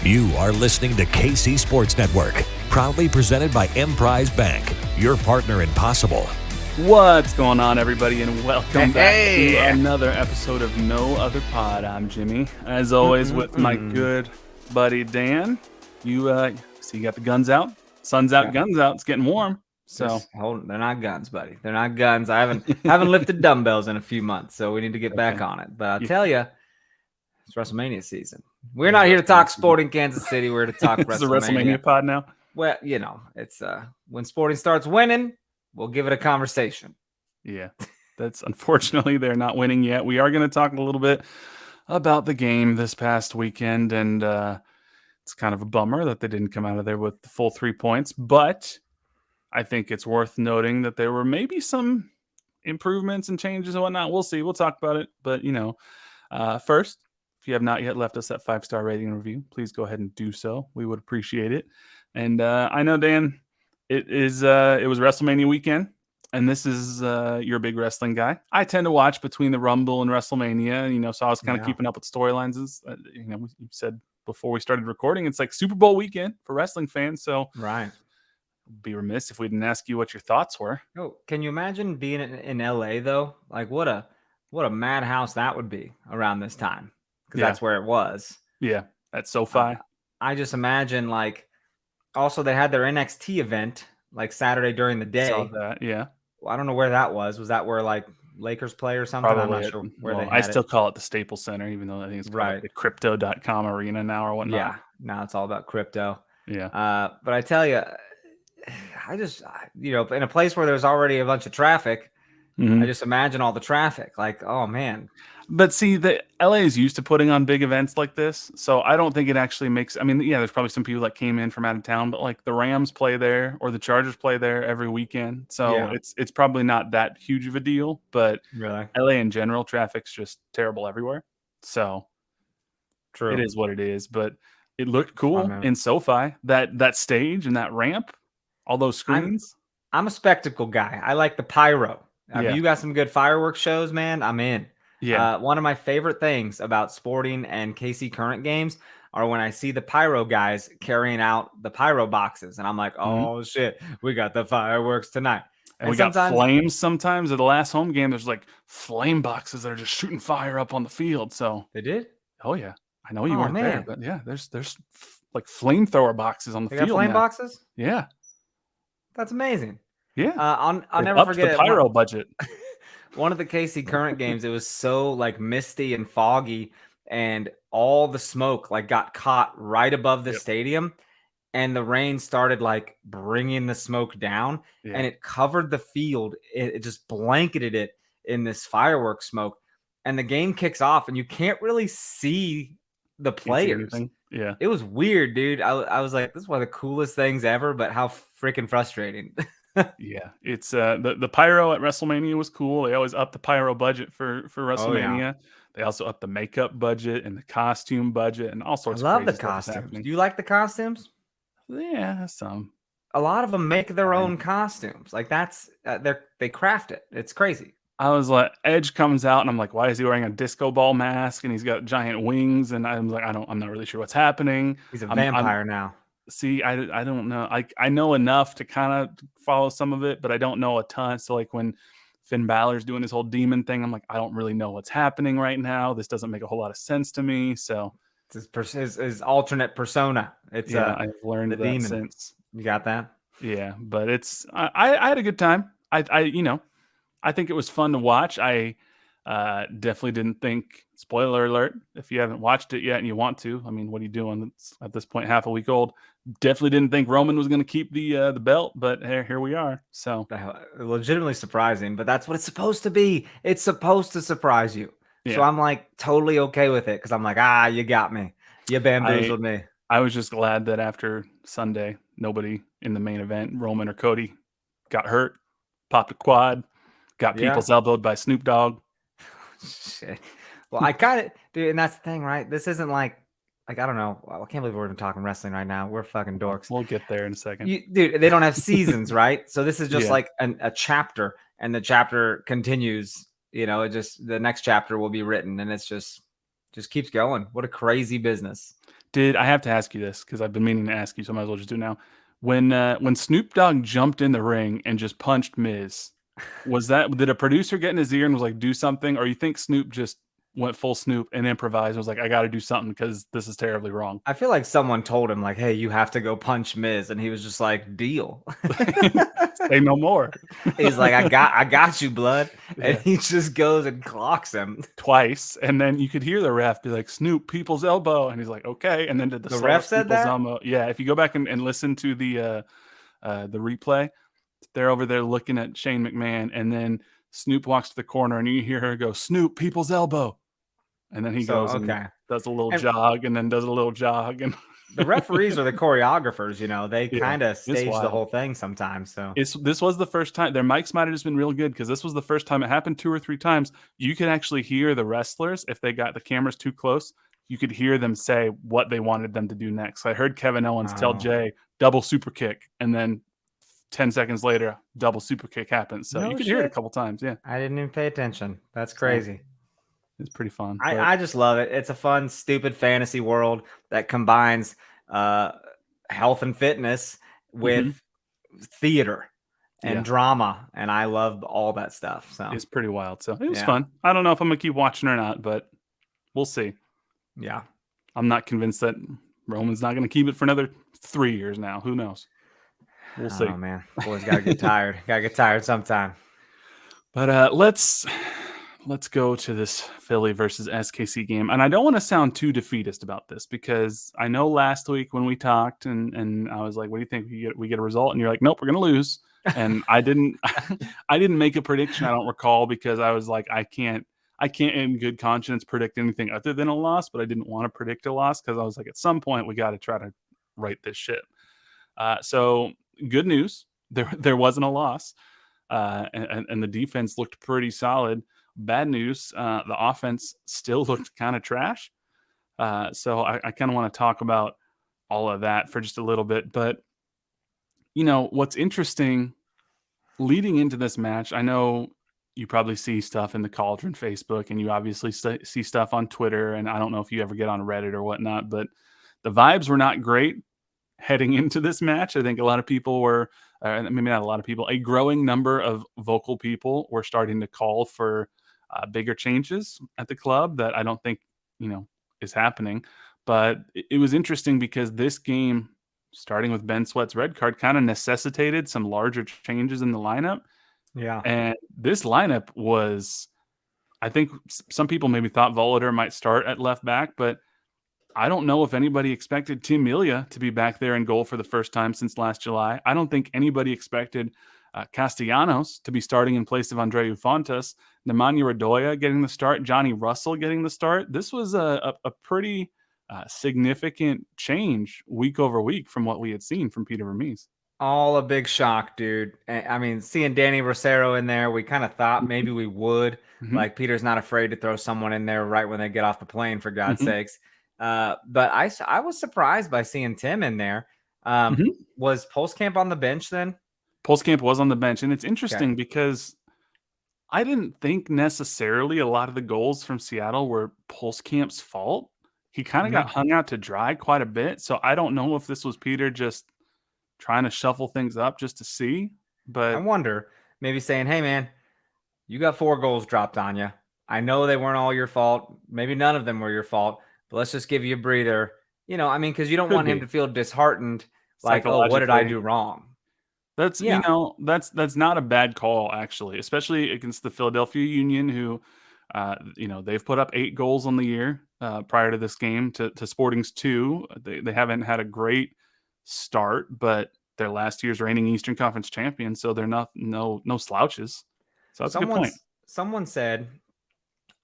You are listening to KC Sports Network, proudly presented by Emprise Bank, your partner in possible. What's going on, everybody, and welcome back to another episode of No Other Pod. I'm Jimmy, as always, with my good buddy Dan. You see, you got the guns out. Sun's out, guns out. It's getting warm. So they're not guns, buddy. They're not guns. I haven't lifted dumbbells in a few months, so we need to get back on it. But I'll tell you, it's WrestleMania season. We're not here to talk sporting Kansas City. We're here to talk WrestleMania. It's a WrestleMania pod now. Well, you know, it's when sporting starts winning, we'll give it a conversation. Yeah, that's unfortunately they're not winning yet. We are going to talk a little bit about the game this past weekend, and it's kind of a bummer that they didn't come out of there with the full 3 points. But I think it's worth noting that there were maybe some improvements and changes and whatnot. We'll see. We'll talk about it. But, first, if you have not yet left us that 5-star rating and review, please go ahead and do so. We would appreciate it. And I know, Dan, it was WrestleMania weekend, and this is you're a big wrestling guy. I tend to watch between the Rumble and WrestleMania, so I was kind of keeping up with storylines. We said before we started recording, it's like Super Bowl weekend for wrestling fans. So right. Be remiss if we didn't ask you what your thoughts were. Oh, can you imagine being in LA though? Like what a madhouse that would be around this time, because that's where it was. Yeah, at SoFi. I just imagine also they had their NXT event like Saturday during the day. Saw that, yeah. Well, I don't know where that was. Was that where Lakers play or something? Probably. I'm not sure where they had I still call it the Staples Center, even though I think it's called the Crypto.com arena now or whatnot. Yeah, now it's all about crypto. Yeah. But I tell you, I just, in a place where there's already a bunch of traffic, I just imagine all the traffic. Like, oh, man. But see, the LA is used to putting on big events like this, so I don't think it actually makes. I mean, yeah, there's probably some people that came in from out of town, but like the Rams play there or the Chargers play there every weekend, so it's probably not that huge of a deal. But really, LA in general, traffic's just terrible everywhere. So true, it is what it is. But it looked cool in SoFi. That stage and that ramp, all those screens. I'm a spectacle guy. I like the pyro. If you got some good fireworks shows, man, I'm in. Yeah. One of my favorite things about sporting and KC Current games are when I see the pyro guys carrying out the pyro boxes. And I'm like, oh, shit, we got the fireworks tonight. And we got flames sometimes. At the last home game, there's like flame boxes that are just shooting fire up on the field. So they did? Oh, yeah. I know you weren't there, but yeah, there's like flamethrower boxes on the field. Got flame boxes? Yeah. That's amazing. Yeah. I'll never forget the pyro budget. One of the KC Current games, it was so like misty and foggy, and all the smoke got caught right above the stadium, and the rain started bringing the smoke down, and it covered the field. It just blanketed it in this fireworks smoke, and the game kicks off, and you can't really see the players. Yeah, it was weird, dude. I was like, this is one of the coolest things ever, but how freaking frustrating. Yeah, it's the pyro at WrestleMania was cool. They always up the pyro budget for WrestleMania. Oh, yeah. They also up the makeup budget and the costume budget and all sorts. I love of the crazy costumes. Do you like the costumes? Yeah, some. A lot of them make their own costumes. Like that's they craft it. It's crazy. I was like, Edge comes out and I'm like, why is he wearing a disco ball mask and he's got giant wings? And I'm like, I'm not really sure what's happening. He's a vampire now. See, I don't know. I know enough to kind of follow some of it, but I don't know a ton. So like when Finn Balor's doing his whole demon thing, I'm like, I don't really know what's happening right now. This doesn't make a whole lot of sense to me. So it's his alternate persona. It's I've learned that demon. Since. You got that? Yeah, but it's I had a good time. I think it was fun to watch. I definitely didn't think, spoiler alert, if you haven't watched it yet and you want to, I mean, what are you doing? It's at this point half a week old. Definitely didn't think Roman was going to keep the belt, but here we are. So legitimately surprising, but that's what it's supposed to be. It's supposed to surprise you. Yeah. So I'm like totally okay with it because I'm like, you got me. You bamboozled me. I was just glad that after Sunday, nobody in the main event, Roman or Cody, got hurt, popped a quad, got people's elbowed by Snoop Dogg. Shit. Well, I got it, dude, and that's the thing, right? This isn't like I don't know. I can't believe we're even talking wrestling right now. We're fucking dorks. We'll get there in a second. Dude, they don't have seasons, right? So this is just like a chapter, and the chapter continues. The next chapter will be written, and it's just keeps going. What a crazy business. I have to ask you this because I've been meaning to ask you, so I might as well just do it now. When Snoop Dogg jumped in the ring and just punched Miz, did a producer get in his ear and was like, do something, or you think Snoop just went full Snoop and improvised and was like, I got to do something because this is terribly wrong? I feel like someone told him like, "Hey, you have to go punch Miz," and he was just like, "Deal." Say no more. He's like, I got you, blood," and Yeah. he just goes and clocks him. Twice, and then you could hear the ref be like, Snoop, people's elbow, and he's like, okay, and then did the The slow ref said people's that? elbow. Yeah, if you go back and listen to the replay, they're over there looking at Shane McMahon, and then Snoop walks to the corner, and you hear her go, Snoop, people's elbow, and then he So goes and okay, does a little and jog, and then does a little jog, and the referees are the choreographers. They yeah, kind of it's stage the wild. whole thing sometimes. So This was the first time their mics might have just been real good because this was the first time it happened 2 or 3 times. You could actually hear the wrestlers if they got the cameras too close. You could hear them say what they wanted them to do next. I heard Kevin Owens tell oh, Jay double super kick, and then 10 seconds later, double super kick happens. So you no could hear it a shit, couple times. Yeah, I didn't even pay attention. That's so crazy. it's pretty fun. I But I just love it. It's a fun, stupid fantasy world that combines uh, health and fitness mhm, with theater and yeah, drama, and I love all that stuff. So it's pretty wild. So it was yeah, fun. I don't know if I'm gonna keep watching or not, but we'll see. yeah. I'm not convinced that Roman's not gonna keep it for another 3 years now. Who knows? We'll see. Oh man, boys gotta get tired. Gotta get tired sometime. But let's go to this Philly versus SKC game. And I don't want to sound too defeatist about this because I know last week when we talked and I was like, what do you think? We get a result? And you're like, nope, we're gonna lose. And I didn't I didn't make a prediction, I don't recall, because I was like, I can't in good conscience predict anything other than a loss, but I didn't want to predict a loss because I was like, at some point we got to try to right this ship. So good news, there wasn't a loss, and the defense looked pretty solid. Bad news, the offense still looked kind of trash. So I kind of want to talk about all of that for just a little bit. But what's interesting leading into this match, I know you probably see stuff in the Cauldron Facebook, and you obviously see stuff on Twitter, and I don't know if you ever get on Reddit or whatnot, but the vibes were not great heading into this match. I think a lot of people were, maybe not a lot of people, a growing number of vocal people were starting to call for bigger changes at the club that I don't think, is happening. But it was interesting because this game, starting with Ben Sweat's red card, kind of necessitated some larger changes in the lineup. Yeah. And this lineup was, I think some people maybe thought Volater might start at left back, but I don't know if anybody expected Tim Melia to be back there in goal for the first time since last July. I don't think anybody expected Castellanos to be starting in place of Andreu Fontes, Nemanja Radoja getting the start, Johnny Russell getting the start. This was a pretty significant change week over week from what we had seen from Peter Vermees. All a big shock, dude. I mean, seeing Danny Rosero in there, we kind of thought maybe we would. Mm-hmm. Like, Peter's not afraid to throw someone in there right when they get off the plane, for God's Mm-hmm. sakes. But I was surprised by seeing Tim in there. Mm-hmm. Was Pulskamp on the bench then? Pulskamp was on the bench, and it's Okay. interesting because I didn't think necessarily a lot of the goals from Seattle were Pulskamp's fault. He kind of got hung out to dry quite a bit, so I don't know if this was Peter just trying to shuffle things up just to see. I But wonder, maybe saying, hey, man, you got 4 goals dropped on you. I know they weren't all your fault. Maybe none of them were your fault, but let's just give you a breather. I mean, because you don't could want him be to feel disheartened, like, oh, what did I psychologically. do wrong? That's Yeah. that's not a bad call actually, especially against the Philadelphia Union, who they've put up 8 goals on the year prior to this game to Sporting's 2. They haven't had a great start, but they're last year's reigning Eastern Conference champions, so they're no slouches. So that's a good point. Someone said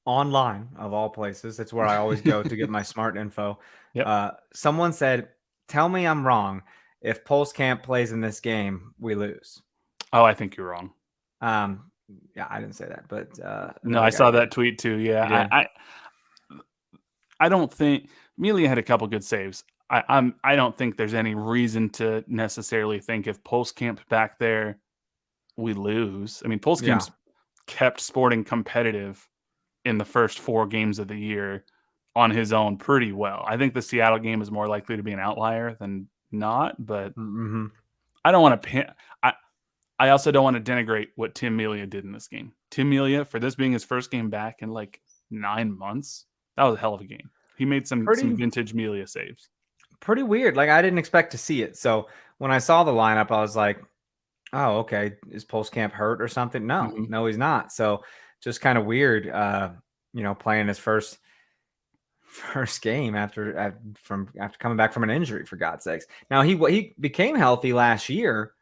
online, of all places, it's where I always go to get my smart info. Yep. Someone said, tell me I'm wrong. If Pulskamp plays in this game, we lose. Oh, I think you're wrong. Yeah, I didn't say that, but No, I saw that tweet too. Yeah, I don't think Melia had a couple good saves. I don't think there's any reason to necessarily think if Pulskamp's back there, we lose. I mean, Pulskamp's kept Sporting competitive in the first 4 games of the year on his own pretty well. I think the Seattle game is more likely to be an outlier than not, but I don't want to I also don't want to denigrate what Tim Melia did in this game. Tim Melia, for this being his first game back in like 9 months, that was a hell of a game. He made some vintage Melia saves. Pretty weird. Like, I didn't expect to see it. So when I saw the lineup, I was like, oh, okay. Is Pulskamp hurt or something? No, he's not. So just kind of weird, playing his first game after coming back from an injury, for God's sakes. Now he became healthy last year,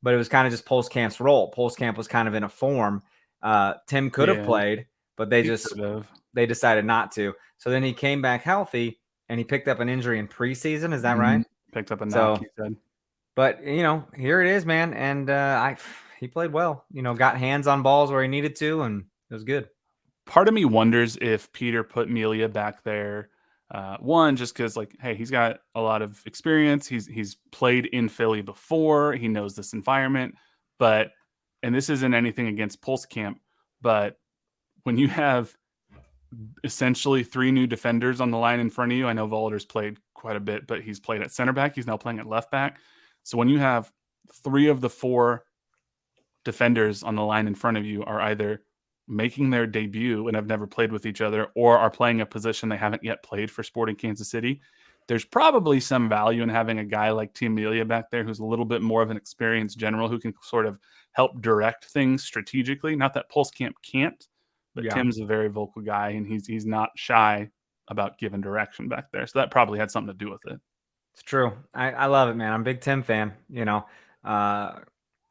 but it was kind of just Pulskamp's role. Pulskamp was kind of in a form. Tim could have played, but they decided not to. So then he came back healthy, and he picked up an injury in preseason. Is that right? Picked up a knock, he said. But here it is, man, and he played well. Got hands on balls where he needed to, and it was good. Part of me wonders if Peter put Melia back there. One, just because, like, hey, he's got a lot of experience. He's played in Philly before. He knows this environment. But, and this isn't anything against Pulskamp, but when you have essentially 3 new defenders on the line in front of you, I know Volder's played quite a bit, but he's played at center back. He's now playing at left back. So when you have 3 of the 4 defenders on the line in front of you are either making their debut and have never played with each other, or are playing a position they haven't yet played for Sporting Kansas City, there's probably some value in having a guy like Tim Melia back there who's a little bit more of an experienced general who can sort of help direct things strategically. Not that Pulskamp can't, but Tim's a very vocal guy, and he's not shy about giving direction back there. So that probably had something to do with it. It's true. I love it, man. I'm a big Tim fan.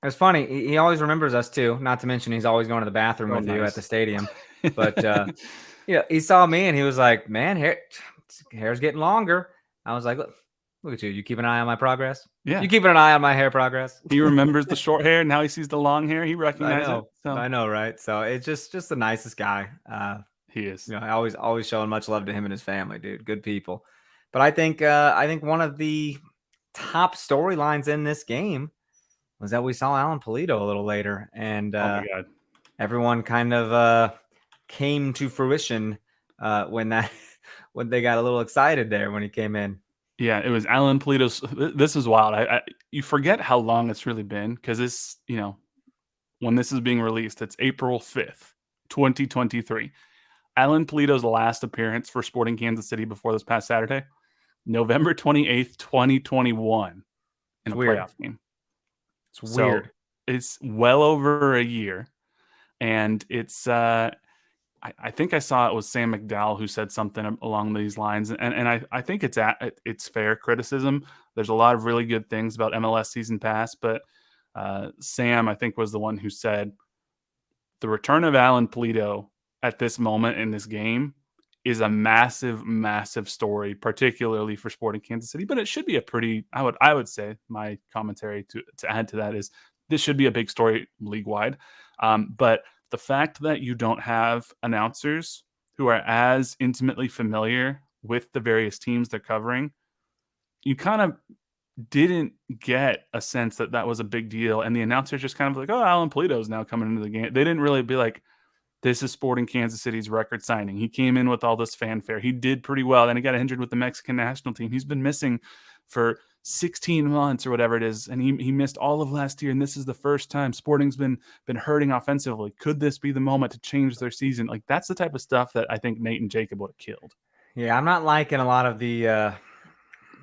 It's funny. He always remembers us too. Not to mention he's always going to the bathroom with you at the stadium. But he saw me and he was like, "Man, hair's getting longer." I was like, "Look at you. You keep an eye on my progress. Yeah, you keeping an eye on my hair progress." He remembers the short hair. Now he sees the long hair. He recognizes it. So. I know, right? So it's just the nicest guy. He is. Always showing much love to him and his family, dude. Good people. But I think one of the top storylines in this game was that we saw Alan Pulido a little later, and everyone kind of came to fruition when they got a little excited there when he came in. Yeah, it was Alan Pulido's. This is wild. You forget how long it's really been, because this, when this is being released, it's April 5th, 2023. Alan Pulido's last appearance for Sporting Kansas City before this past Saturday, November 28th, 2021, in a playoff game. It's weird. It's well over a year, and it's I think I saw it was Sam McDowell who said something along these lines, and I think it's fair criticism. There's a lot of really good things about MLS season pass, but Sam, I think, was the one who said the return of Alan Pulido at this moment in this game is a massive, massive story, particularly for Sporting Kansas City. But it should be a pretty, I would say, my commentary to add to that is this should be a big story league-wide. But the fact that you don't have announcers who are as intimately familiar with the various teams they're covering, you kind of didn't get a sense that was a big deal. And the announcers just kind of like, oh, Alan Pulido is now coming into the game. They didn't really be like, this is Sporting Kansas City's record signing. He came in with all this fanfare. He did pretty well. Then he got injured with the Mexican national team. He's been missing for 16 months or whatever it is, and he missed all of last year, and this is the first time Sporting's been hurting offensively. Could this be the moment to change their season? Like, that's the type of stuff that I think Nate and Jacob would have killed. Yeah, I'm not liking a lot of the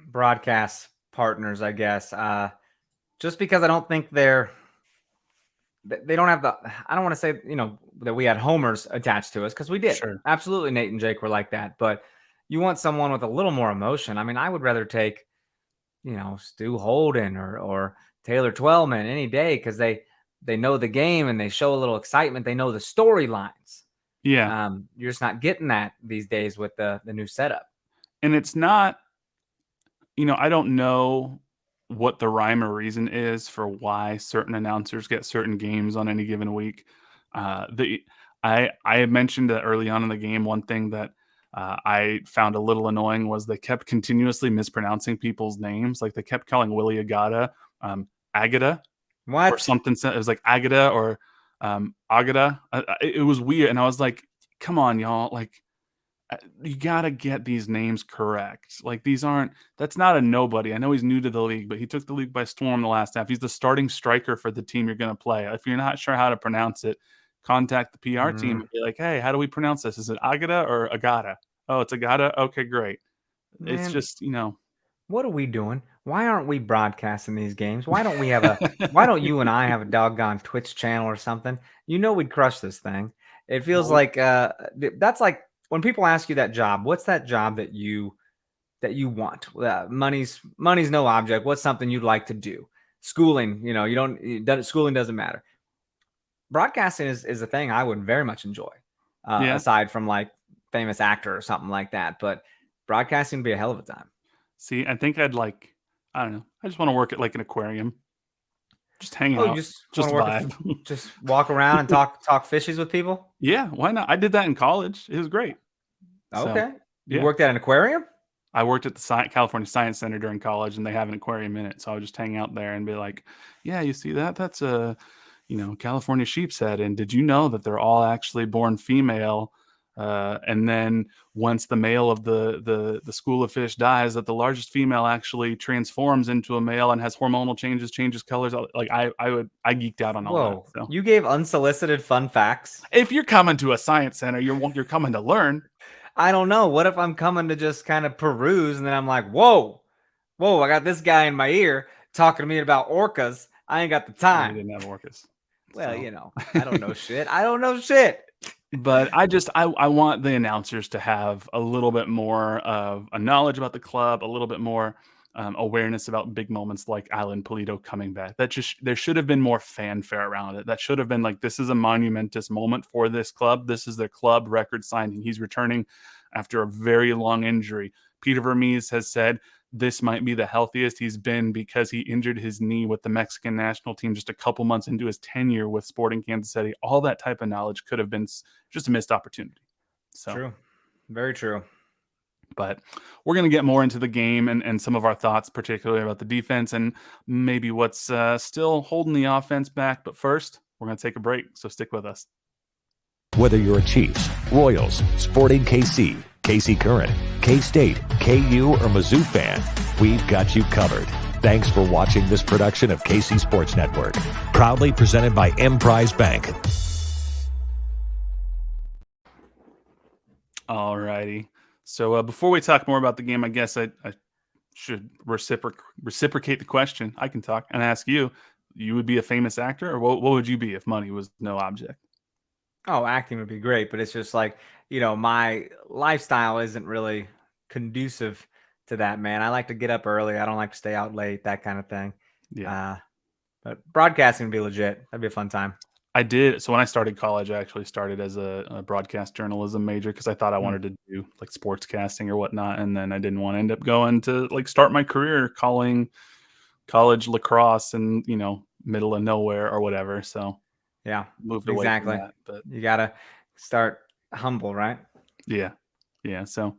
broadcast partners, I guess, just because I don't think they don't have I don't want to say, that we had homers attached to us, because we did. Sure. Absolutely, Nate and Jake were like that. But you want someone with a little more emotion. I mean, I would rather take, Stu Holden or Taylor Twellman any day, because they know the game and they show a little excitement. They know the storylines. Yeah. You're just not getting that these days with the new setup. And it's not, I don't know what the rhyme or reason is for why certain announcers get certain games on any given week. I had mentioned that early on in the game, one thing that I found a little annoying was they kept continuously mispronouncing people's names. Like, they kept calling Willie Agata Agata. What? Or something. It was like Agata or Agata. It was weird. And I was like, come on, y'all. Like, You got to get these names correct. Like that's not a nobody. I know he's new to the league, but he took the league by storm the last half. He's the starting striker for the team you're going to play. If you're not sure how to pronounce it, contact the PR team and be like, hey, how do we pronounce this? Is it Agata or Agata? Oh, it's Agata. Okay, great. Man, it's just, what are we doing? Why aren't we broadcasting these games? Why don't you and I have a doggone Twitch channel or something? We'd crush this thing. It feels like that's like when people ask you that job, what's that job that you want? Money's no object. What's something you'd like to do? Schooling, schooling doesn't matter. Broadcasting is a thing I would very much enjoy. Aside from like famous actor or something like that, but broadcasting would be a hell of a time. See, I think I don't know. I just want to work at like an aquarium. Just hang out. Just vibe. Just walk around and talk fishies with people? Yeah, why not? I did that in college. It was great. Okay. You worked at an aquarium? I worked at the California Science Center during college, and they have an aquarium in it. So I would just hang out there and be like, yeah, you see that? That's a, California sheep's head. And did you know that they're all actually born female? And then once the male of the school of fish dies, that the largest female actually transforms into a male and has hormonal changes colors. Like I geeked out on all that. So. You gave unsolicited fun facts. If you're coming to a science center, you're coming to learn. I don't know. What if I'm coming to just kind of peruse and then I'm like, whoa, I got this guy in my ear talking to me about orcas. I ain't got the time. We didn't have orcas. Well, I don't know shit. I don't know shit. But I want the announcers to have a little bit more of a knowledge about the club, a little bit more awareness about big moments like Alan Pulido coming back. There should have been more fanfare around it. That should have been like, this is a monumentous moment for this club. This is their club record signing. He's returning after a very long injury. Peter Vermees has said this might be the healthiest he's been because he injured his knee with the Mexican national team just a couple months into his tenure with Sporting Kansas City. All that type of knowledge could have been just a missed opportunity. So true. Very true. But we're going to get more into the game and some of our thoughts, particularly about the defense and maybe what's still holding the offense back. But first, we're going to take a break, so stick with us. Whether you're a Chiefs, Royals, Sporting KC, KC Current, K-State, KU, or Mizzou fan, we've got you covered. Thanks for watching this production of KC Sports Network, proudly presented by Emprise Bank. All righty. So before we talk more about the game, I guess I should reciprocate the question. I can talk and ask you, you would be a famous actor, or what would you be if money was no object? Oh, acting would be great, but it's just like, my lifestyle isn't really conducive to that, man. I like to get up early. I don't like to stay out late, that kind of thing. Yeah. But broadcasting would be legit. That'd be a fun time. I did. So when I started college, I actually started as a broadcast journalism major because I thought I wanted to do like sportscasting or whatnot. And then I didn't want to end up going to like start my career calling college lacrosse and, middle of nowhere or whatever. So yeah, moved away from that. But you got to start humble, right? Yeah. Yeah. So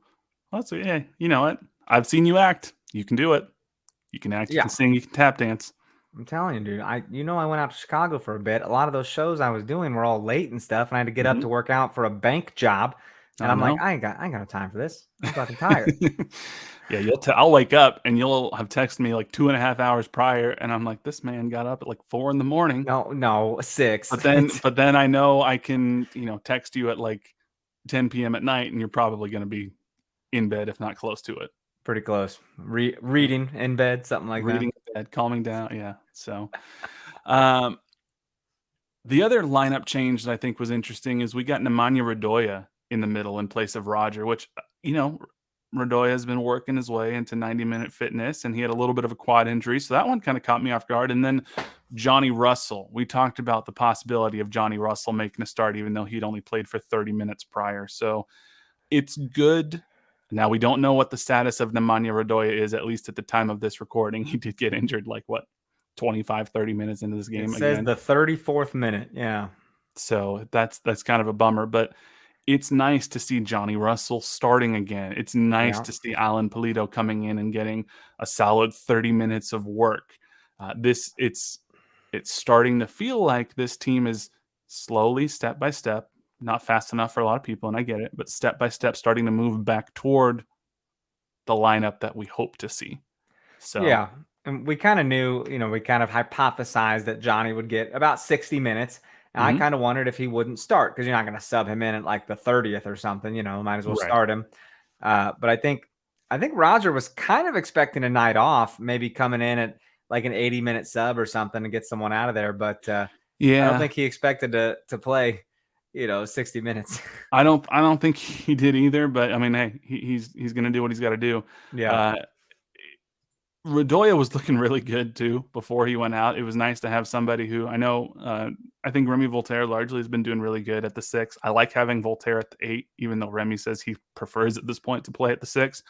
yeah, you know what? I've seen you act. You can do it. You can act, you can sing, you can tap dance. I'm telling you, dude. I went out to Chicago for a bit. A lot of those shows I was doing were all late and stuff, and I had to get up to work out for a bank job. And I'm like, I ain't got no time for this. I'm fucking tired. Yeah, I'll wake up and you'll have texted me like 2.5 hours prior, and I'm like, this man got up at like 4 a.m. No, 6. But then I know I can, text you at like 10 p.m. at night, and you're probably going to be in bed, if not close to it. Pretty close. Reading in bed, something like that. Reading in bed, calming down. Yeah. So, the other lineup change that I think was interesting is we got Nemanja Radoja in the middle in place of Roger, which, Radoja has been working his way into 90-minute fitness, and he had a little bit of a quad injury. So that one kind of caught me off guard. And then Johnny Russell, we talked about the possibility of Johnny Russell making a start, even though he'd only played for 30 minutes prior. So it's good. Now, we don't know what the status of Nemanja Radoja is, at least at the time of this recording. He did get injured 25, 30 minutes into this game. It says the 34th minute. Yeah. So that's kind of a bummer, but it's nice to see Johnny Russell starting again. It's nice to see Alan Pulido coming in and getting a solid 30 minutes of work. It's starting to feel like this team is slowly, step by step, not fast enough for a lot of people, and I get it, but step by step starting to move back toward the lineup that we hope to see. So Yeah. And we kind of knew, we kind of hypothesized that Johnny would get about 60 minutes. And I kind of wondered if he wouldn't start because you're not going to sub him in at like the 30th or something, might as well Right. start him. But I think Roger was kind of expecting a night off, maybe coming in at like an 80-minute sub or something to get someone out of there. But I don't think he expected to play, 60 minutes. I don't think he did either, but I mean, hey, he's going to do what he's got to do. Yeah. Radoya was looking really good too before he went out. It was nice to have somebody who I know. I think Remy Voltaire largely has been doing really good at the 6. I like having Voltaire at the 8, even though Remy says he prefers at this point to play at the 6.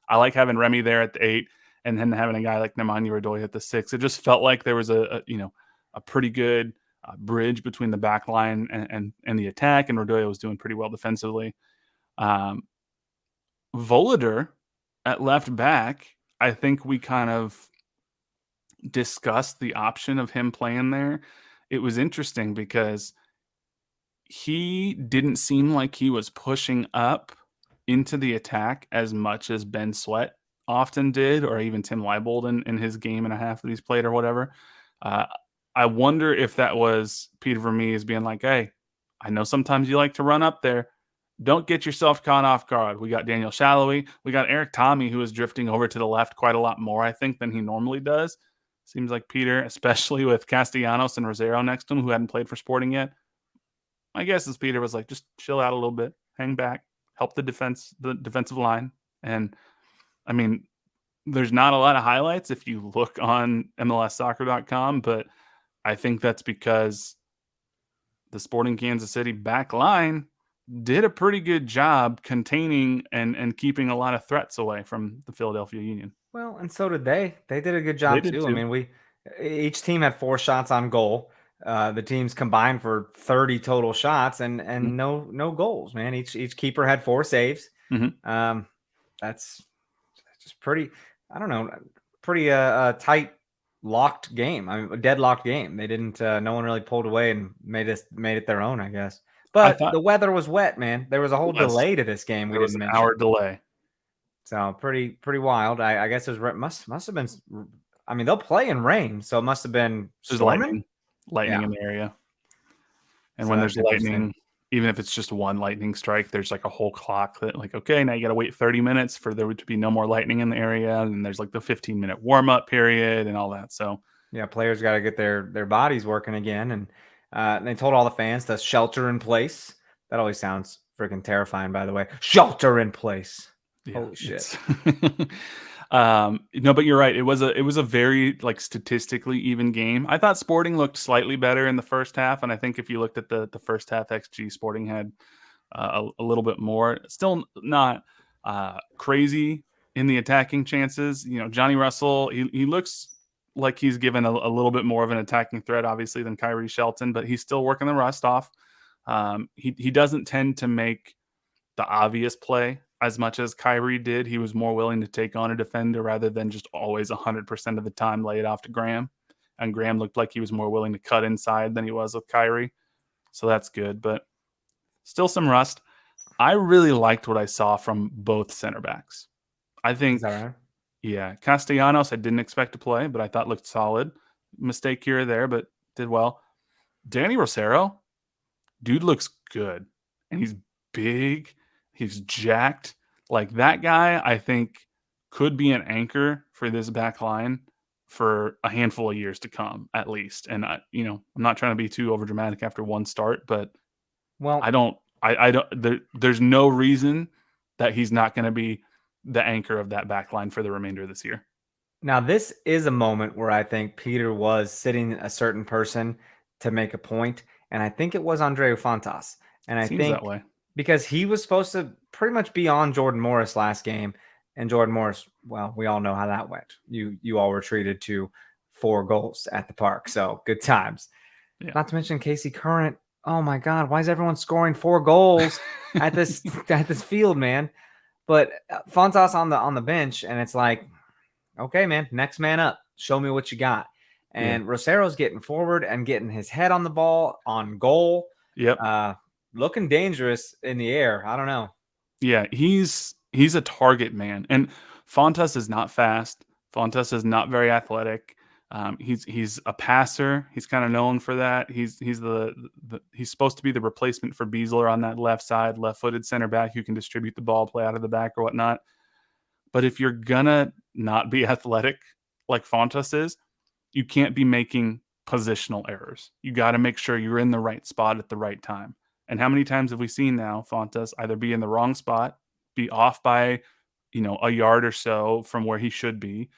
I like having Remy there at the 8, and then having a guy like Nemanja Radoja at the 6. It just felt like there was a pretty good bridge between the back line and the attack, and Radoja was doing pretty well defensively. Volader at left back, I think we kind of discussed the option of him playing there. It was interesting because he didn't seem like he was pushing up into the attack as much as Ben Sweat often did, or even Tim Leibold in his game and a half that he's played or whatever. I wonder if that was Peter Vermees being like, hey, I know sometimes you like to run up there. Don't get yourself caught off guard. We got Daniel Shallowy. We got Eric Tommy, who is drifting over to the left quite a lot more, I think, than he normally does. Seems like Peter, especially with Castellanos and Rosero next to him, who hadn't played for Sporting yet. My guess is Peter was like, just chill out a little bit, hang back, help the defensive line. And, I mean, there's not a lot of highlights if you look on MLSsoccer.com, but I think that's because the Sporting Kansas City back line did a pretty good job containing and keeping a lot of threats away from the Philadelphia Union. Well, and so did they. They did a good job too. I mean, each team had 4 shots on goal. The teams combined for 30 total shots and no goals, man. Each keeper had 4 saves. That's just pretty, I don't know, pretty tight locked game. I mean, a deadlocked game. They didn't no one really pulled away and made it their own, I guess. But the weather was wet, man. There was a whole delay to this game. There was an hour delay. So pretty wild. I guess it was must have been. I mean, they'll play in rain, so it must have been lightning in the area. And so when there's lightning, even if it's just one lightning strike, there's like a whole clock that like, okay, now you got to wait 30 minutes for there to be no more lightning in the area, and there's like the 15-minute warm up period and all that. So yeah, players got to get their bodies working again, and they told all the fans to shelter in place. That always sounds freaking terrifying, by the way. Shelter in place. Yeah, holy shit. No, but you're right. It was a very like statistically even game. I thought Sporting looked slightly better in the first half, and I think if you looked at the first half XG, Sporting had a little bit more. Still not crazy in the attacking chances. Johnny Russell, he looks like he's given a little bit more of an attacking threat, obviously, than Kyrie Shelton, but he's still working the rust off. He doesn't tend to make the obvious play as much as Kyrie did. He was more willing to take on a defender rather than just always 100% of the time lay it off to Graham. And Graham looked like he was more willing to cut inside than he was with Kyrie. So that's good, but still some rust. I really liked what I saw from both center backs. I think, is that right? Yeah, Castellanos I didn't expect to play, but I thought looked solid. Mistake here or there, but did well. Danny Rosero, dude looks good. And he's big. He's jacked. Like that guy, I think, could be an anchor for this back line for a handful of years to come, at least. And I'm not trying to be too overdramatic after one start, but there's no reason that he's not going to be the anchor of that back line for the remainder of this year. Now, this is a moment where I think Peter was sitting a certain person to make a point, and I think it was Andreu Fontas. And I think that way. Because he was supposed to pretty much be on Jordan Morris last game. And Jordan Morris, well, we all know how that went. You all were treated to 4 goals at the park. So good times. Yeah. Not to mention Casey Current. Oh my God, why is everyone scoring 4 goals at this field, man? But Fontas on the bench, and it's like, okay, man, next man up. Show me what you got. And Rosero's getting forward and getting his head on the ball on goal. Yep. looking dangerous in the air. I don't know. Yeah, he's a target man, and Fontes is not fast. Fontes is not very athletic. He's a passer. He's kind of known for that. He's he's supposed to be the replacement for Beasler on that left side, left-footed center back who can distribute the ball, play out of the back or whatnot. But if you're gonna not be athletic like Fontes is, you can't be making positional errors. You got to make sure you're in the right spot at the right time. And how many times have we seen now Fontes either be in the wrong spot, be off by, a yard or so from where he should be,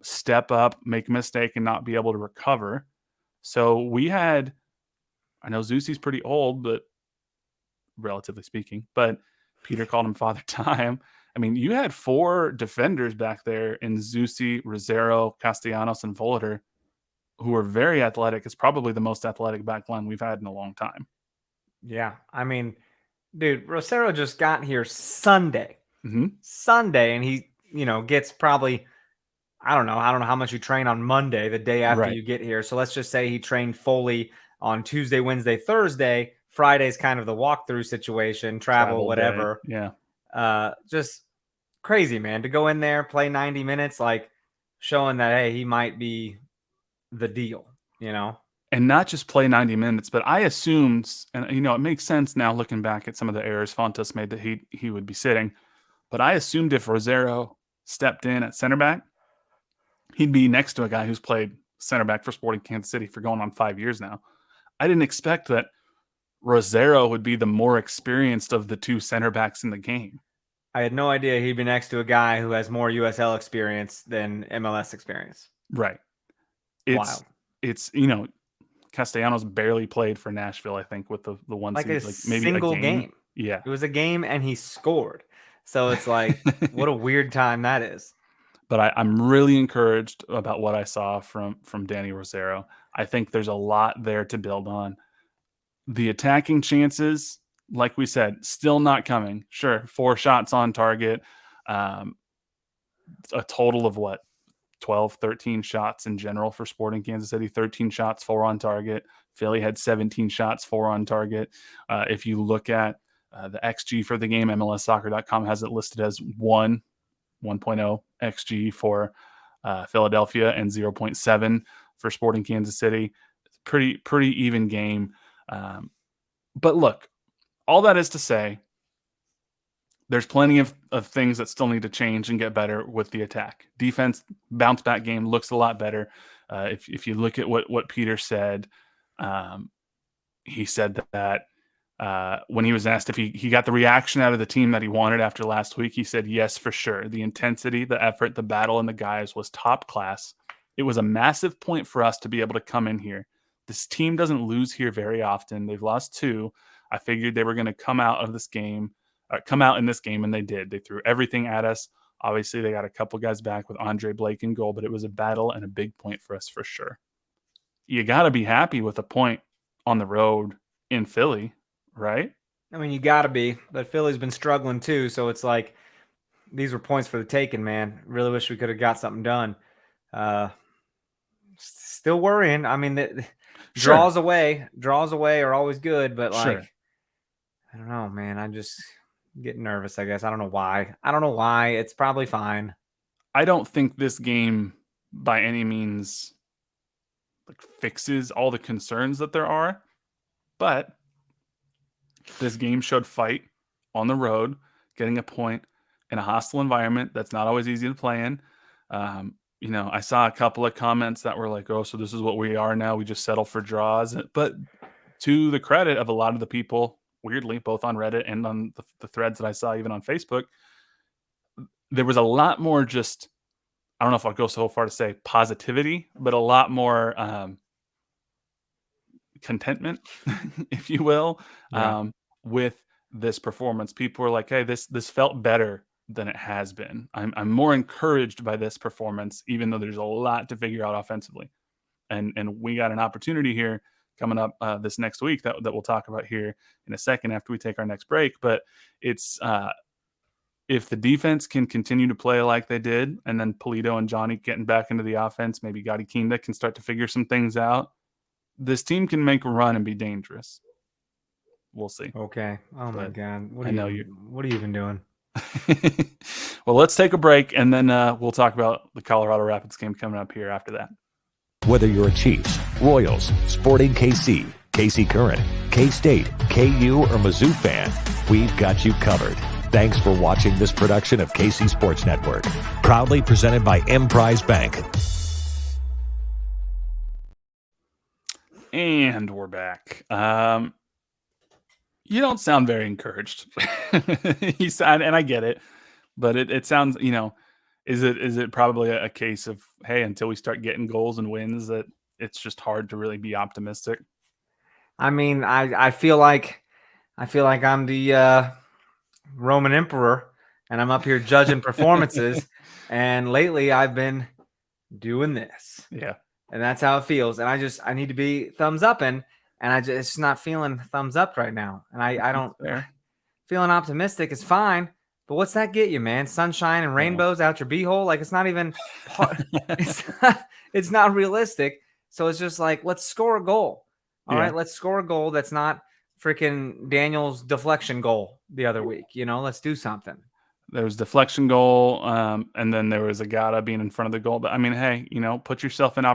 step up, make a mistake, and not be able to recover. So we had, I know Zusi's pretty old, but relatively speaking, but Peter called him Father Time. I mean, you had 4 defenders back there in Zusi, Rosero, Castellanos, and Volater who are very athletic. It's probably the most athletic back line we've had in a long time. Yeah. I mean, dude, Rosero just got here Sunday. Mm-hmm. Sunday, and he, gets probably, I don't know how much you train on Monday, the day after you get here. So let's just say he trained fully on Tuesday, Wednesday, Thursday. Friday's kind of the walkthrough situation, travel whatever. Day. Yeah. Just crazy, man, to go in there, play 90 minutes, like showing that, hey, he might be the deal, And not just play 90 minutes, but I assumed, and it makes sense now looking back at some of the errors Fontes made that he would be sitting. But I assumed if Rosero stepped in at center back, he'd be next to a guy who's played center back for Sporting Kansas City for going on 5 years now. I didn't expect that Rosero would be the more experienced of the 2 center backs in the game. I had no idea he'd be next to a guy who has more USL experience than MLS experience. Right. Wild. It's Castellanos barely played for Nashville, I think, with the one maybe single game. Yeah. It was a game and he scored. So it's like, what a weird time that is. But I'm really encouraged about what I saw from Danny Rosero. I think there's a lot there to build on. The attacking chances, like we said, still not coming. Sure, 4 shots on target, a total of 12, 13 shots in general for Sporting Kansas City, 13 shots, 4 on target. Philly had 17 shots, 4 on target. If you look at the XG for the game, MLSsoccer.com has it listed as 1.0 XG for Philadelphia and 0.7 for Sporting Kansas City. Pretty even game. But look, all that is to say, there's plenty of things that still need to change and get better with the attack. Defense bounce back game looks a lot better. If you look at what Peter said, he said that when he was asked if he got the reaction out of the team that he wanted after last week, he said, yes, for sure. The intensity, the effort, the battle, and the guys was top class. It was a massive point for us to be able to come in here. This team doesn't lose here very often. They've lost 2. I figured they were going to come out in this game, and they did. They threw everything at us. Obviously, they got a couple guys back with Andre Blake in goal, but it was a battle and a big point for us for sure. You got to be happy with a point on the road in Philly, right? I mean, you got to be, but Philly's been struggling too, so it's like these were points for the taking, man. Really wish we could have got something done. Still worrying. I mean, draws away are always good, but I don't know, man. I'm just getting nervous, I guess. I don't know why. It's probably fine. I don't think this game by any means fixes all the concerns that there are, but this game showed fight on the road, getting a point in a hostile environment that's not always easy to play in. I saw a couple of comments that were like, oh, so this is what we are now. We just settle for draws. But to the credit of a lot of the people, weirdly, both on Reddit and on the threads that I saw even on Facebook, there was a lot more just, I don't know if I'll go so far to say positivity, but a lot more contentment, if you will, with this performance. People were like, hey, this felt better than it has been. I'm more encouraged by this performance, even though there's a lot to figure out offensively. And we got an opportunity here coming up this next week that we'll talk about here in a second after we take our next break. But it's if the defense can continue to play like they did, and then Pulido and Johnny getting back into the offense, maybe Gotti Kinda can start to figure some things out, this team can make a run and be dangerous. we'll see. Okay. Oh my But God. I know What are you even doing? Well, let's take a break, and then we'll talk about the Colorado Rapids game coming up here after that. Whether you're a Chiefs, Royals, Sporting KC, KC Current, K-State, KU, or Mizzou fan, we've got you covered. Thanks for watching this production of KC Sports Network, proudly presented by Emprise Bank. And we're back. You don't sound very encouraged. You sound, and I get it, but it sounds, is it probably a case of, hey, until we start getting goals and wins, that it's just hard to really be optimistic? I mean, I feel like I'm the Roman emperor, and I'm up here judging performances. And lately, I've been doing this, Yeah. and that's how it feels. And I need to be thumbs up, and I just not feeling thumbs up right now. And I don't Fair. feeling optimistic is fine, but what's that get you, man? Sunshine and rainbows out your beehole? Like, it's not even part. It's not realistic. So it's just like, let's score a goal. All right, let's score a goal that's not freaking Daniel's deflection goal the other week. Let's do something. There was deflection goal, and then there was Agata being in front of the goal. But I mean, hey, put yourself in I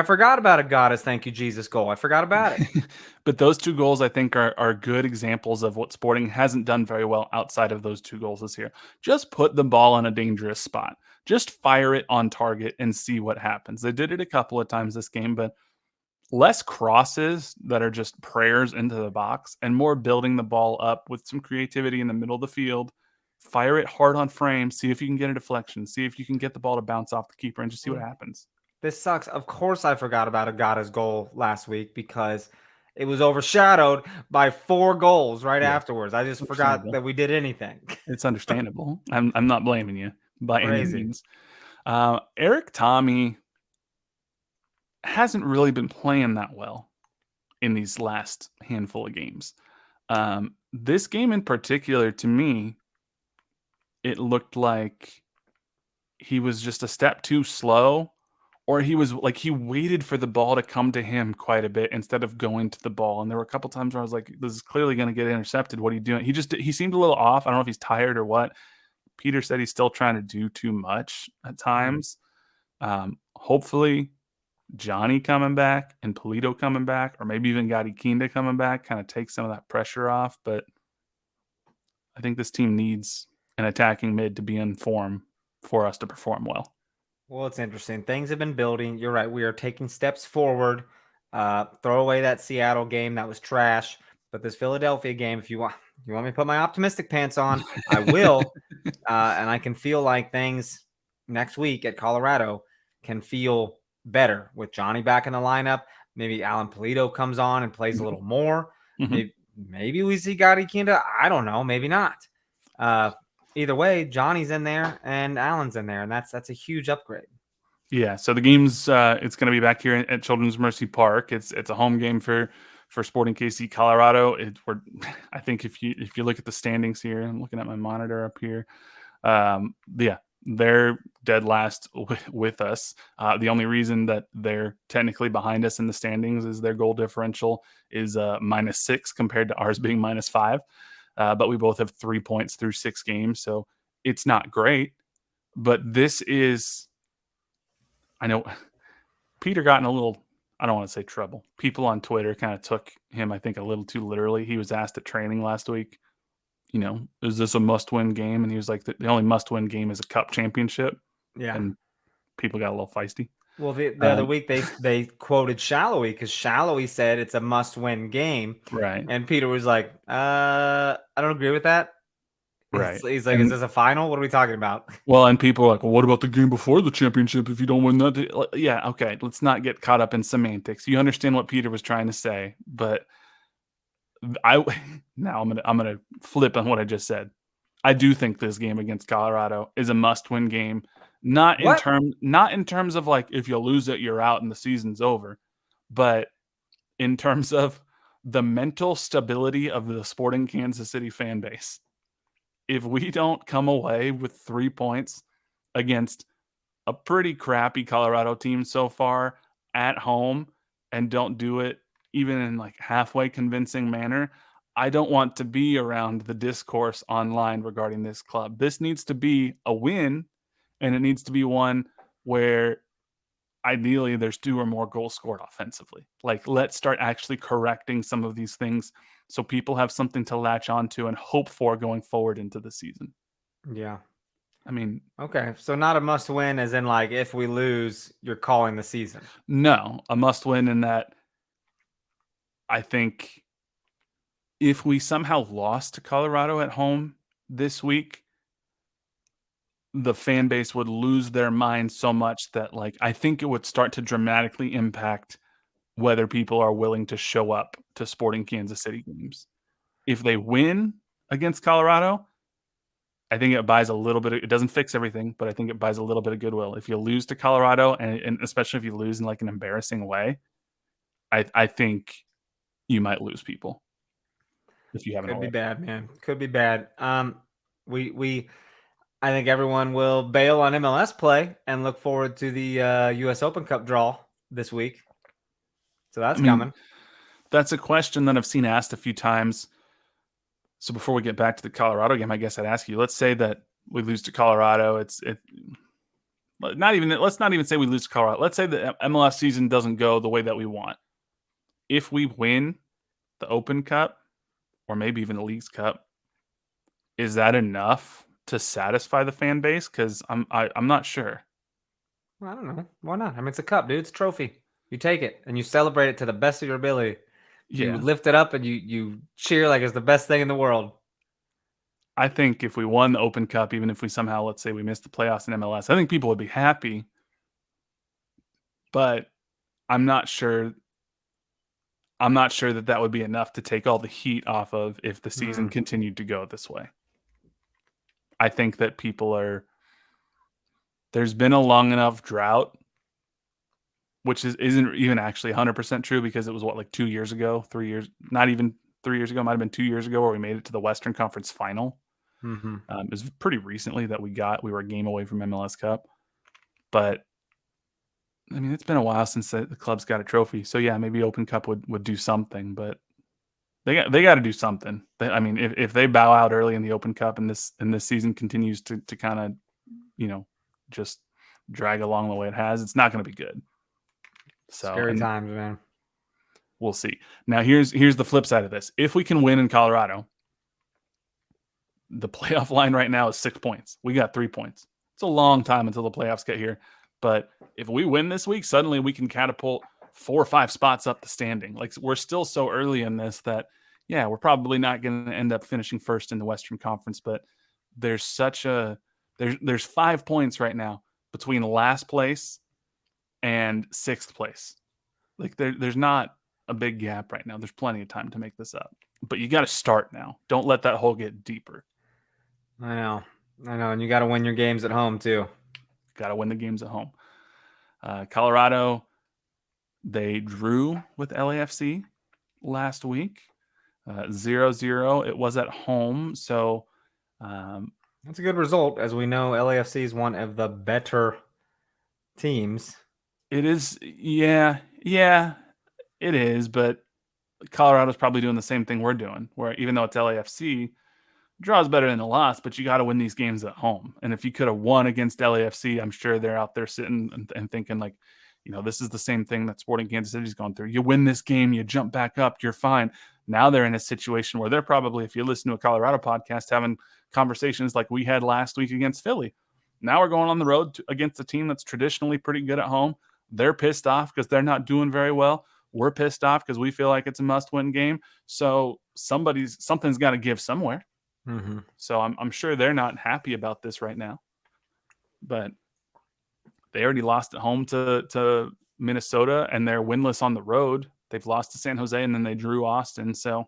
forgot about Agata's "Thank You Jesus" goal. I forgot about it. But those two goals, I think, are good examples of what Sporting hasn't done very well outside of those two goals this year. Just put the ball in a dangerous spot. Just fire it on target and see what happens. They did it a couple of times this game, but less crosses that are just prayers into the box and more building the ball up with some creativity in the middle of the field. Fire it hard on frame, see if you can get a deflection, see if you can get the ball to bounce off the keeper and just see what happens. This sucks. Of course I forgot about Agata's goal last week because it was overshadowed by 4 goals afterwards. I just forgot that we did anything. It's understandable. I'm not blaming you by any means. Eric Tommy hasn't really been playing that well in these last handful of games. This game in particular, to me, it looked like he was just a step too slow, or he waited for the ball to come to him quite a bit instead of going to the ball. And there were a couple times where I was like, this is clearly going to get intercepted. What are you doing? He seemed a little off. I don't know if he's tired or what. Peter said he's still trying to do too much at times. Hopefully Johnny coming back and Pulido coming back, or maybe even Gadi Kinda coming back, kind of takes some of that pressure off. But I think this team needs an attacking mid to be in form for us to perform well. Well, it's interesting. Things have been building. You're right. We are taking steps forward. Throw away that Seattle game. That was trash. But this Philadelphia game, if you want me to put my optimistic pants on, I will. And I can feel like things next week at Colorado can feel better with Johnny back in the lineup. Maybe Alan Pulido comes on and plays a little more. Maybe we see Gadi Kinda. I don't know. Maybe not. Either way, Johnny's in there and Allen's in there, and that's a huge upgrade. Yeah, so the game's it's going to be back here at Children's Mercy Park. It's a home game for Sporting KC Colorado. I think if you look at the standings here, I'm looking at my monitor up here. They're dead last with us. The only reason that they're technically behind us in the standings is their goal differential is -6 compared to ours being -5. But we both have 3 points through 6 games, so it's not great. But this is, I know Peter got in a little, I don't want to say trouble. People on Twitter kind of took him, I think, a little too literally. He was asked at training last week, is this a must-win game? And he was like, the only must-win game is a cup championship. Yeah. And people got a little feisty. Well, the other week they quoted Shallowy because Shallowy said it's a must-win game, right? And Peter was like, "I don't agree with that." Right? He's like, "Is this a final? What are we talking about?" Well, and people are like, "Well, what about the game before the championship? If you don't win that, yeah, okay. Let's not get caught up in semantics. You understand what Peter was trying to say, but I'm gonna flip on what I just said. I do think this game against Colorado is a must-win game. Not in terms of like if you lose it, you're out and the season's over, but in terms of the mental stability of the Sporting Kansas City fan base. If we don't come away with 3 points against a pretty crappy Colorado team so far at home and don't do it even in like halfway convincing manner, I don't want to be around the discourse online regarding this club. This needs to be a win, and it needs to be one where ideally there's 2 or more goals scored offensively. Like, let's start actually correcting some of these things so people have something to latch onto and hope for going forward into the season. Yeah. I mean, Okay, so not a must win as in like if we lose, you're calling the season. no, a must win in that I think if we somehow lost to Colorado at home this week, the fan base would lose their mind so much that, like, I think it would start to dramatically impact whether people are willing to show up to Sporting Kansas City games. If they win against Colorado, I think it buys a little bit it doesn't fix everything, but I think it buys a little bit of goodwill. If you lose to Colorado, and especially if you lose in, like, an embarrassing way, I think you might lose people if you haven't Could be already. bad, man. Could be bad. We I think everyone will bail on MLS play and look forward to the U.S. Open Cup draw this week. So that's coming. That's a question that I've seen asked a few times. So before we get back to the Colorado game, I guess I'd ask you, let's say that we lose to Colorado. Let's not even say we lose to Colorado. Let's say the MLS season doesn't go the way that we want. If we win the Open Cup, or maybe even the Leagues Cup, is that enough to satisfy the fan base? Because I'm not sure. Well, I don't know. Why not? I mean, it's a cup, dude. It's a trophy. You take it and you celebrate it to the best of your ability. You Yeah. lift it up and you cheer like it's the best thing in the world. I think if we won the Open Cup, even if we somehow, let's say we missed the playoffs in MLS, I think people would be happy. But I'm not sure that would be enough to take all the heat off of if the season continued to go this way. I think that there's been a long enough drought, which isn't even actually 100% true, because it was like 2 years ago, 3 years, not even 3 years ago, might have been 2 years ago, where we made it to the Western Conference Final. It was pretty recently that we were a game away from MLS Cup, but I mean, it's been a while since the club's got a trophy. So yeah, maybe Open Cup would do something, but they got to do something. I mean, if they bow out early in the Open Cup and this season continues to kind of, just drag along the way it has, it's not going to be good. So Scary times, man. We'll see. Now here's the flip side of this. If we can win in Colorado, the playoff line right now is 6 points. We got 3 points. It's a long time until the playoffs get here. But if we win this week, suddenly we can catapult 4 or 5 spots up the standing. Like, we're still so early in this that, yeah, we're probably not going to end up finishing first in the Western Conference. But there's there's 5 points right now between last place and 6th place. Like, there's not a big gap right now. There's plenty of time to make this up. But you got to start now. Don't let that hole get deeper. I know. And you got to win your games at home, too. Got to win the games at home. Colorado, they drew with LAFC last week, 0-0. It was at home, so that's a good result. As we know, LAFC is one of the better teams. It is, yeah, it is. But Colorado's probably doing the same thing we're doing, where even though it's LAFC, draw's better than a loss, but you got to win these games at home. And if you could have won against LAFC, I'm sure they're out there sitting and thinking, like, this is the same thing that Sporting Kansas City's going through. You win this game, you jump back up, you're fine. Now they're in a situation where they're probably, if you listen to a Colorado podcast, having conversations like we had last week against Philly. Now we're going on the road against a team that's traditionally pretty good at home. They're pissed off because they're not doing very well. We're pissed off because we feel like it's a must-win game. So something's got to give somewhere. So I'm sure they're not happy about this right now, but they already lost at home to Minnesota, and they're winless on the road. They've lost to San Jose, and then they drew Austin. So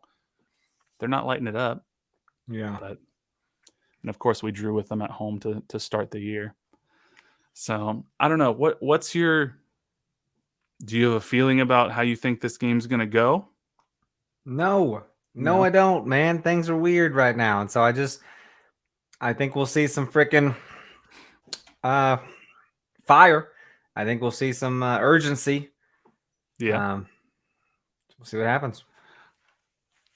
they're not lighting it up. Yeah. And of course we drew with them at home to start the year. So I don't know. Do you have a feeling about how you think this game's going to go? No, I don't, man. Things are weird right now. And so I think we'll see some freaking fire. I think we'll see some urgency. Yeah. We'll see what happens.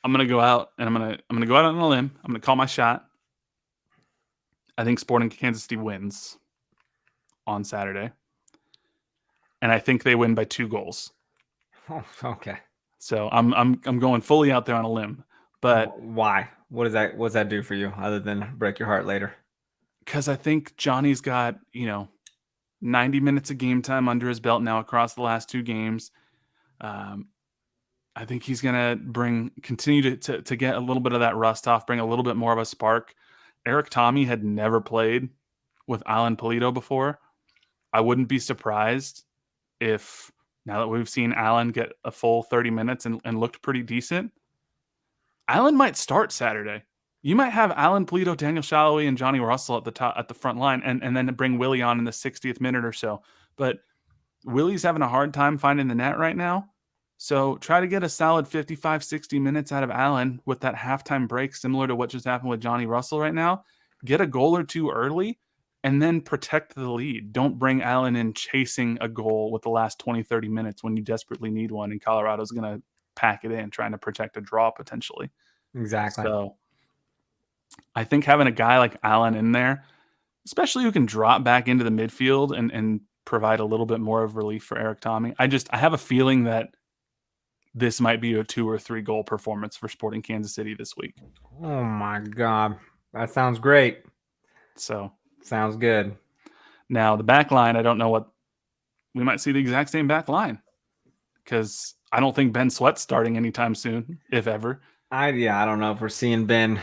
I'm gonna go out and I'm gonna go out on a limb. I'm gonna call my shot. I think Sporting Kansas City wins on Saturday, and I think they win by 2 goals. Oh, okay. So I'm going fully out there on a limb, but why? What does that do for you other than break your heart later? because I think Johnny's got 90 minutes of game time under his belt now across the last 2 games. I think he's gonna continue to get a little bit of that rust off, bring a little bit more of a spark. Eric Tommy had never played with Alan Pulido before. I wouldn't be surprised if now that we've seen Alan get a full 30 minutes and looked pretty decent, Alan might start Saturday. You might have Alan Pulido, Daniel Shallowy, and Johnny Russell at the front line, and then bring Willie on in the 60th minute or so. But Willie's having a hard time finding the net right now. So try to get a solid 55, 60 minutes out of Allen with that halftime break, similar to what just happened with Johnny Russell right now. Get a goal or 2 early and then protect the lead. Don't bring Allen in chasing a goal with the last 20, 30 minutes when you desperately need one, and Colorado's going to pack it in, trying to protect a draw potentially. Exactly. So I think having a guy like Allen in there, especially who can drop back into the midfield and provide a little bit more of relief for Eric Tommy. I have a feeling that this might be a 2 or 3 goal performance for Sporting Kansas City this week. Oh my God. That sounds great. So sounds good. Now the back line, I don't know what we might see the exact same back line because I don't think Ben Sweat's starting anytime soon, if ever. I don't know if we're seeing Ben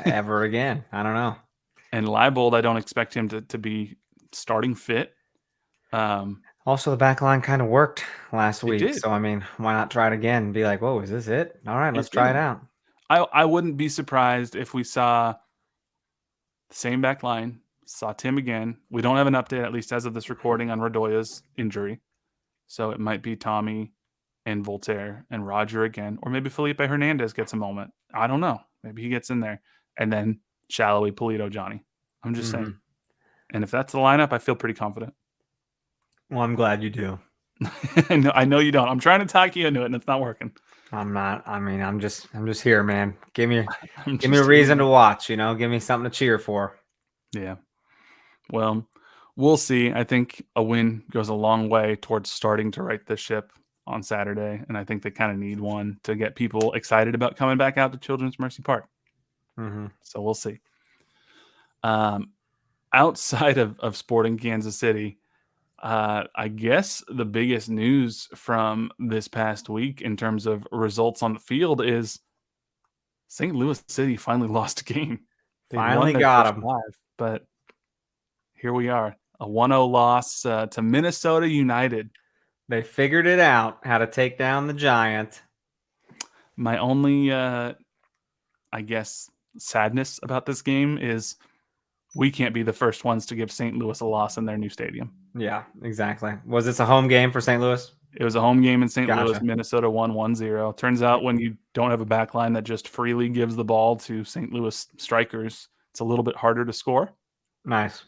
ever again. I don't know. And Leibold, I don't expect him to be starting fit. Also, the back line kind of worked last week. did. So, I mean, why not try it again and be like, whoa, is this it? All right, let's try it out. I wouldn't be surprised if we saw the same back line, saw Tim again. We don't have an update, at least as of this recording, on Rodoya's injury. So it might be Tommy and Voltaire and Roger again. Or maybe Felipe Hernandez gets a moment. I don't know. Maybe he gets in there. And then Shallowy, Pulido, Johnny. I'm just saying. And if that's the lineup, I feel pretty confident. Well, I'm glad you do. I know you don't. I'm trying to talk you into it, and it's not working. I'm not. I mean, I'm just here, man. Give me a reason to watch. Give me something to cheer for. Yeah. Well, we'll see. I think a win goes a long way towards starting to right the ship on Saturday, and I think they kind of need one to get people excited about coming back out to Children's Mercy Park. So we'll see. Outside of Sporting Kansas City, I guess the biggest news from this past week in terms of results on the field is St. Louis City finally lost a game. They finally got them. But here we are, a 1-0 loss to Minnesota United. They figured it out, how to take down the Giant. My only, I guess, sadness about this game is we can't be the first ones to give St. Louis a loss in their new stadium. Yeah, exactly. Was this a home game for St. Louis? It was a home game in St. Louis. Minnesota won 1-0. Turns out when you don't have a back line that just freely gives the ball to St. Louis strikers, it's a little bit harder to score. Nice.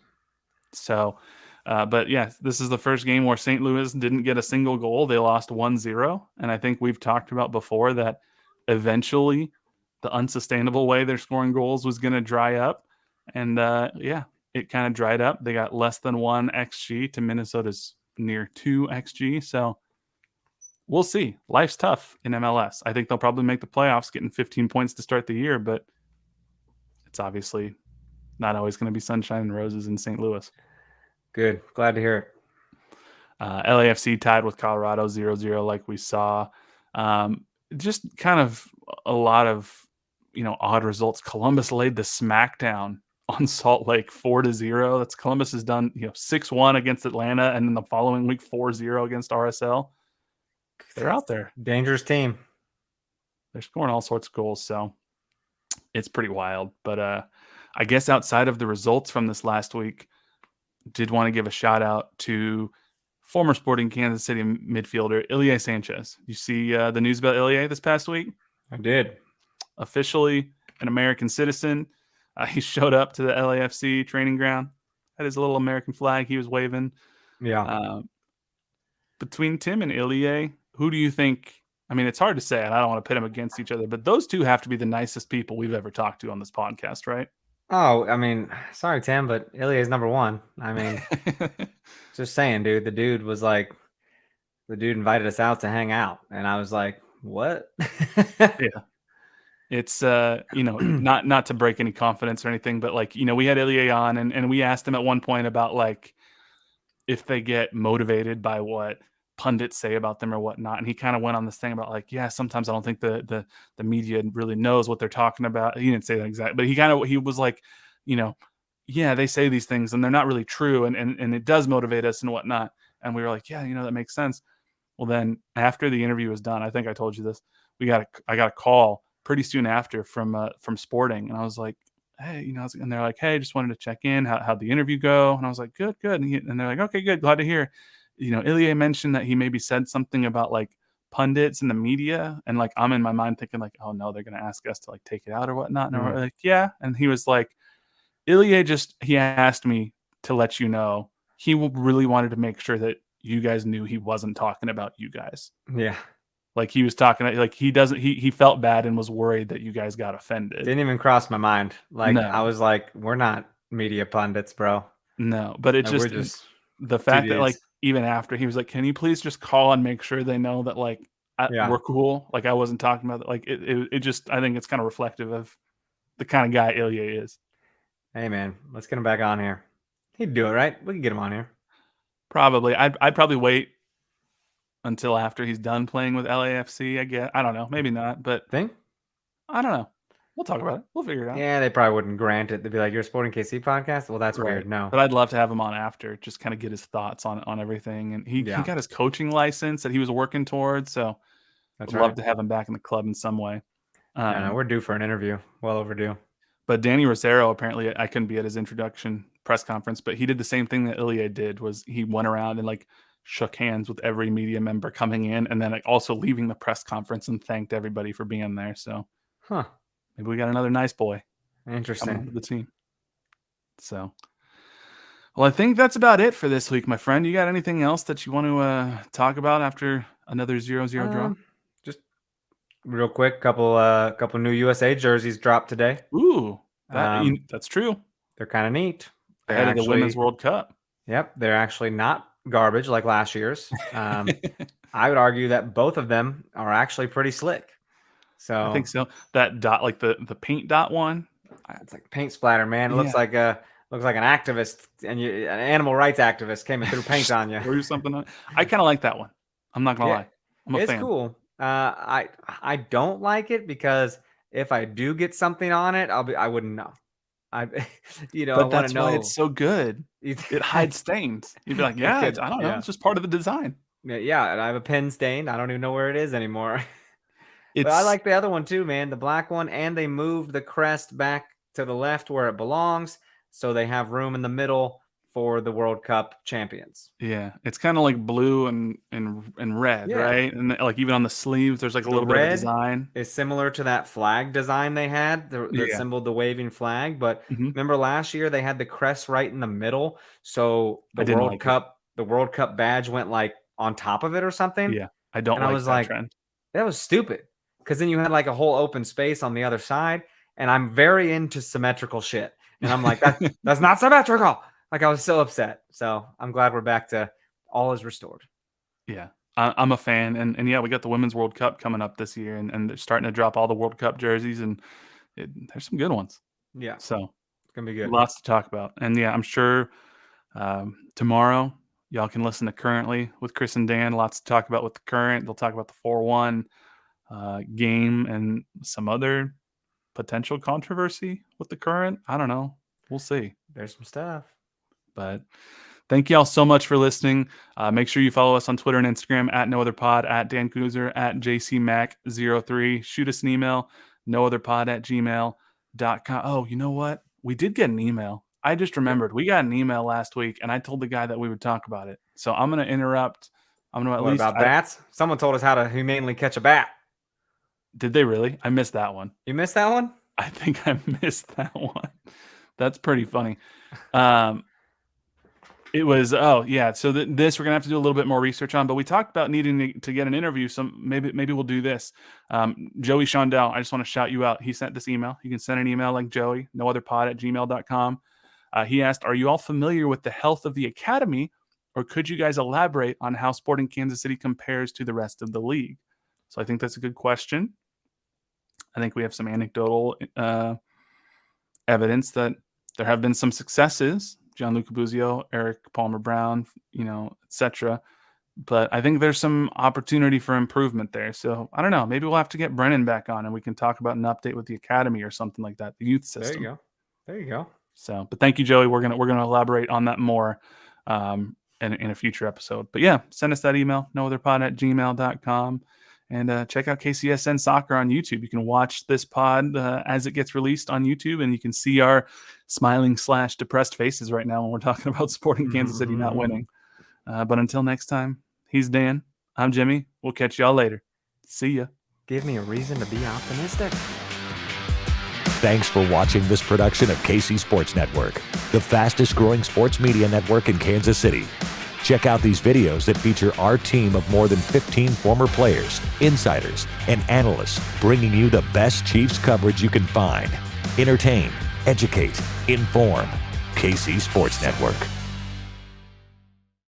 So, but yeah, this is the first game where St. Louis didn't get a single goal. They lost 1-0. And I think we've talked about before that eventually the unsustainable way they're scoring goals was going to dry up. And yeah, it kind of dried up. They got less than 1 XG to Minnesota's near 2 XG. So we'll see. Life's tough in MLS. I think they'll probably make the playoffs, getting 15 points to start the year, but it's obviously not always going to be sunshine and roses in St. Louis. Good. Glad to hear it. LAFC tied with Colorado 0-0 like we saw. Just kind of a lot of, odd results. Columbus laid the smackdown on Salt Lake 4-0. That's Columbus has done, 6-1 against Atlanta, and then the following week 4-0 against RSL. They're out there. Dangerous team. They're scoring all sorts of goals, so it's pretty wild. But I guess outside of the results from this last week, did want to give a shout out to former Sporting Kansas City midfielder Ilie Sanchez. You see the news about Ilie this past week? I did. Officially an American citizen. He showed up to the LAFC training ground, had his little American flag he was waving. Yeah. Between Tim and Ilie, who do you think? I mean, it's hard to say, and I don't want to pit them against each other, but those two have to be the nicest people we've ever talked to on this podcast, right? Oh, I mean, sorry, Tim, but Ilya is number one. I mean, just saying, dude. The dude invited us out to hang out, and I was like, what? Yeah. It's not to break any confidence or anything, but like, we had Ilya on and we asked him at one point about like if they get motivated by what pundits say about them or whatnot. And he kind of went on this thing about like, yeah, sometimes I don't think the media really knows what they're talking about. He didn't say that exactly, but he was like, yeah, they say these things and they're not really true, and it does motivate us and whatnot. And we were like, yeah, that makes sense. Well, then after the interview was done, I think I told you this, I got a call pretty soon after from Sporting, and I was like, hey, and they're like, hey, just wanted to check in. How'd the interview go? And I was like, good. And they're like, okay, good. Glad to hear. Ilya mentioned that he maybe said something about like pundits and the media, and like I'm in my mind thinking like, oh no, they're gonna ask us to like take it out or whatnot. And we're like, yeah. And he was like, Ilya he asked me to let you know he really wanted to make sure that you guys knew he wasn't talking about you guys. Yeah. Like he was talking like he felt bad and was worried that you guys got offended. Didn't even cross my mind. Like No. I was like, we're not media pundits, bro. No, but it's No, just the fact that like even after he was like, can you please just call and make sure they know that like we're cool? Like I wasn't talking about it. Like it just, I think it's kind of reflective of the kind of guy Ilya is. Hey man, let's get him back on here. He'd do it, right? We can get him on here. Probably. I'd probably wait until after he's done playing with LAFC, I guess. I don't know. Maybe not, but think? I don't know. We'll talk about it. We'll figure it out. Yeah, they probably wouldn't grant it. They'd be like, you're a Sporting KC podcast? Well, that's weird. No. But I'd love to have him on after, just kind of get his thoughts on everything. And he got his coaching license that he was working towards. So I'd love to have him back in the club in some way. No, we're due for an interview. Well overdue. But Danny Rosero, apparently, I couldn't be at his introduction press conference, but he did the same thing that Ilya did, was he went around and like shook hands with every media member coming in, and then like also leaving the press conference and thanked everybody for being there. So maybe we got another nice boy. Interesting. To the team. So, well, I think that's about it for this week, my friend. You got anything else that you want to talk about after another 0-0 draw? Just real quick, couple new USA jerseys dropped today. Ooh, that's true. They're kind of neat. They're ahead of the Women's World Cup. Yep, they're actually not garbage like last year's. I would argue that both of them are actually pretty slick. So I think so. That dot, like the paint dot one, it's like paint splatter, man. It looks like an activist and an animal rights activist came and threw paint on you or something. I kind of like that one. I'm not gonna lie. I'm a fan. It's cool. I don't like it because if I do get something on it, I wouldn't know. But that's why it's so good. It hides stains. You'd be like, yeah, I don't know. It's just part of the design. Yeah, and I have a pen stain. I don't even know where it is anymore. But I like the other one too, man. The black one, and they moved the crest back to the left where it belongs, so they have room in the middle for the World Cup champions. Yeah, it's kind of like blue and red, right? And like even on the sleeves, there's like a little bit of design. Is similar to that flag design they had, the symbol, the waving flag. But remember last year they had the crest right in the middle, so the World Cup badge went like on top of it or something. Yeah, I don't like that trend. That was stupid, because then you had like a whole open space on the other side, and I'm very into symmetrical shit, and I'm like, that's not symmetrical. Like I was so upset. So I'm glad we're back to all is restored. Yeah, I'm a fan, and yeah, we got the Women's World Cup coming up this year, and they're starting to drop all the World Cup jerseys, and there's some good ones. Yeah, so it's gonna be good. Lots to talk about, and yeah, I'm sure tomorrow y'all can listen to Currently with Chris and Dan. Lots to talk about with the Current. They'll talk about the 4-1 game and some other potential controversy with the Current. I don't know. We'll see. There's some stuff. But thank you all so much for listening. Make sure you follow us on Twitter and Instagram at NoOtherPod, at Dan Kooser, at JCMack03. Shoot us an email, nootherpod@gmail.com. Oh, you know what? We did get an email. I just remembered. We got an email last week, and I told the guy that we would talk about it. So I'm going to interrupt. I'm going to What about bats? Someone told us how to humanely catch a bat. Did they really? I missed that one. You missed that one? I think I missed that one. That's pretty funny. It was, oh yeah. So this we're gonna have to do a little bit more research on, but we talked about needing to get an interview. So maybe we'll do this. Joey Shondell, I just want to shout you out. He sent this email. You can send an email like Joey, nootherpod@gmail.com. He asked, are you all familiar with the health of the academy, or could you guys elaborate on how Sporting Kansas City compares to the rest of the league? So I think that's a good question. I think we have some anecdotal evidence that there have been some successes. Gianluca Buzio, Eric Palmer Brown, etc. But I think there's some opportunity for improvement there. So I don't know. Maybe we'll have to get Brennan back on and we can talk about an update with the academy or something like that, the youth system. There you go. So, but thank you, Joey. We're gonna elaborate on that more in a future episode. But yeah, send us that email, nootherpod@gmail.com. And check out KCSN Soccer on YouTube. You can watch this pod as it gets released on YouTube, and you can see our smiling/depressed faces right now when we're talking about Sporting Kansas City not winning. But until next time, he's Dan. I'm Jimmy. We'll catch y'all later. See ya. Give me a reason to be optimistic. Thanks for watching this production of KC Sports Network, the fastest growing sports media network in Kansas City. Check out these videos that feature our team of more than 15 former players, insiders, and analysts bringing you the best Chiefs coverage you can find. Entertain, educate, inform. KC Sports Network.